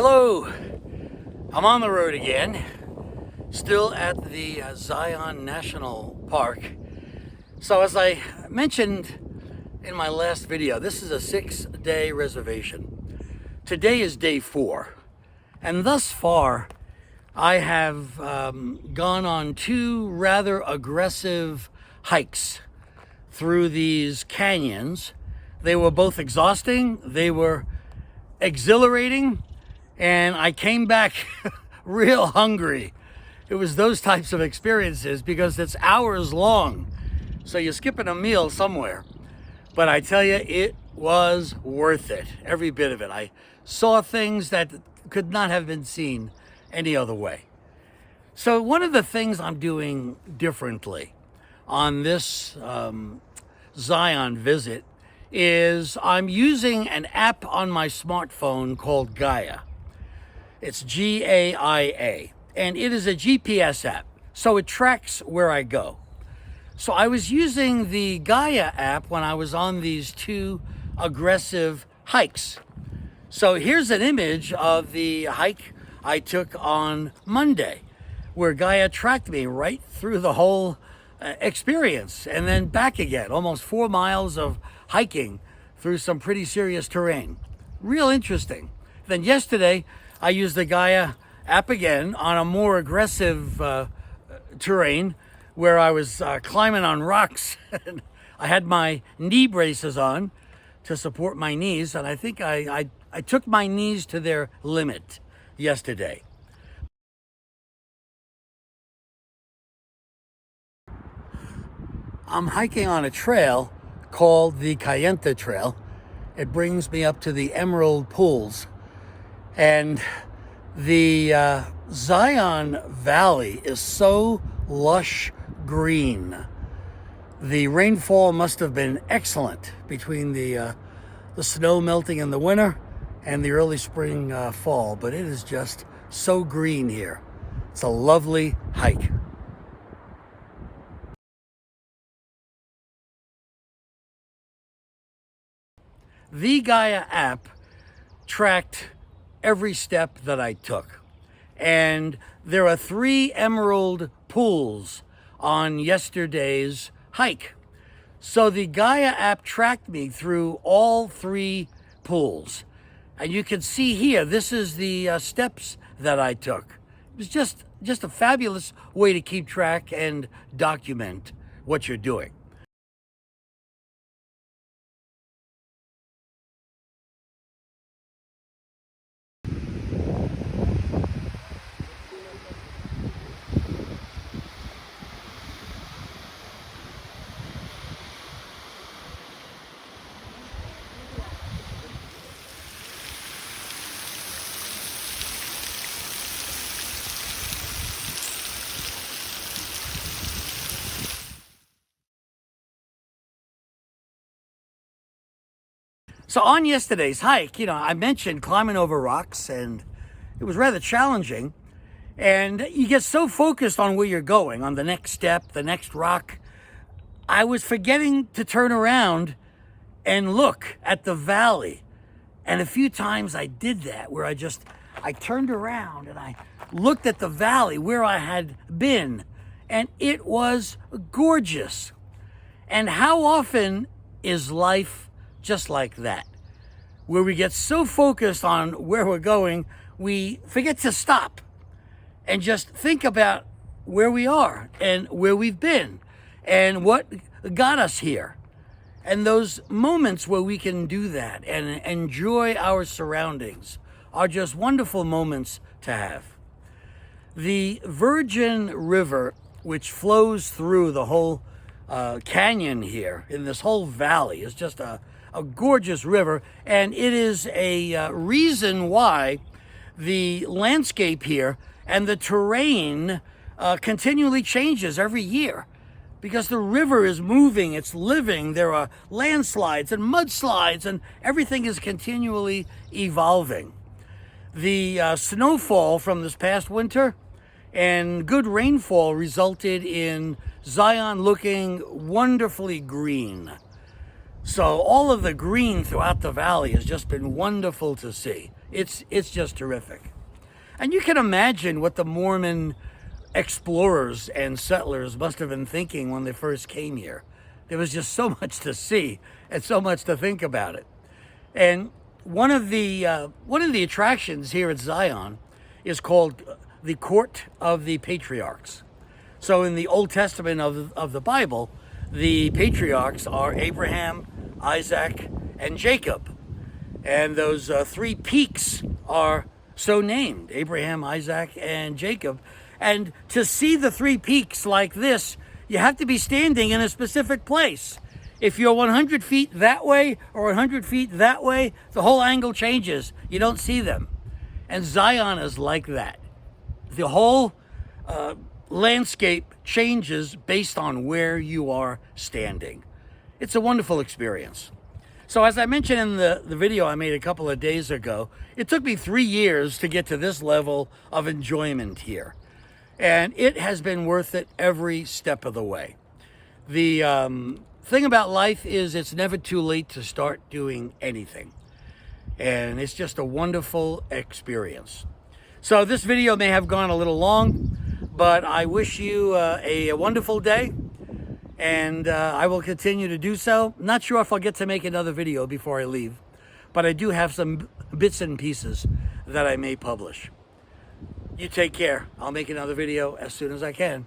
Hello, I'm on the road again, still at the Zion National Park. So as I mentioned in my last video, this is a 6-day reservation. Today is day 4, and thus far I have gone on 2 rather aggressive hikes through these canyons. They were both exhausting, they were exhilarating, and I came back real hungry. It was those types of experiences because it's hours long, so you're skipping a meal somewhere. But I tell you, it was worth it, every bit of it. I saw things that could not have been seen any other way. So one of the things I'm doing differently on this Zion visit is I'm using an app on my smartphone called Gaia. It's Gaia, and it is a GPS app, so it tracks where I go. So I was using the Gaia app when I was on these 2 aggressive hikes. So here's an image of the hike I took on Monday, where Gaia tracked me right through the whole experience and then back again, almost 4 miles of hiking through some pretty serious terrain. Real interesting. Then yesterday, I used the Gaia app again on a more aggressive terrain where I was climbing on rocks. I had my knee braces on to support my knees, and I think I took my knees to their limit yesterday. I'm hiking on a trail called the Kayenta Trail. It brings me up to the Emerald Pools. And the Zion Valley is so lush green. The rainfall must have been excellent between the snow melting in the winter and the early spring fall, but it is just so green here. It's a lovely hike. The Gaia app tracked every step that I took. And there are 3 emerald pools on yesterday's hike. So the Gaia app tracked me through all 3 pools. And you can see here, this is the steps that I took. It was just a fabulous way to keep track and document what you're doing. So on yesterday's hike, I mentioned climbing over rocks, and it was rather challenging. And you get so focused on where you're going, on the next step, the next rock, I was forgetting to turn around and look at the valley. And a few times I did that, where I turned around and I looked at the valley where I had been, and it was gorgeous. And how often is life just like that, where we get so focused on where we're going, we forget to stop and just think about where we are and where we've been and what got us here. And those moments where we can do that and enjoy our surroundings are just wonderful moments to have. The Virgin River, which flows through the whole canyon here in this whole valley, is just a gorgeous river, and it is a reason why the landscape here and the terrain continually changes every year, because the river is moving, it's living. There are landslides and mudslides, and everything is continually evolving. The snowfall from this past winter and good rainfall resulted in Zion looking wonderfully green. So all of the green throughout the valley has just been wonderful to see. It's just terrific. And you can imagine what the Mormon explorers and settlers must have been thinking when they first came here. There was just so much to see and so much to think about it. And one of the attractions here at Zion is called the Court of the Patriarchs. So in the Old Testament of the Bible, the patriarchs are Abraham, Isaac, and Jacob. And those three peaks are so named, Abraham, Isaac, and Jacob. And to see the three peaks like this, you have to be standing in a specific place. If you're 100 feet that way or 100 feet that way, the whole angle changes. You don't see them. And Zion is like that. The whole landscape changes based on where you are standing. It's a wonderful experience. So as I mentioned in the video I made a couple of days ago, it took me 3 years to get to this level of enjoyment here. And it has been worth it every step of the way. The thing about life is it's never too late to start doing anything. And it's just a wonderful experience. So this video may have gone a little long, but I wish you a wonderful day. And I will continue to do so. Not sure if I'll get to make another video before I leave, but I do have some bits and pieces that I may publish. You take care. I'll make another video as soon as I can.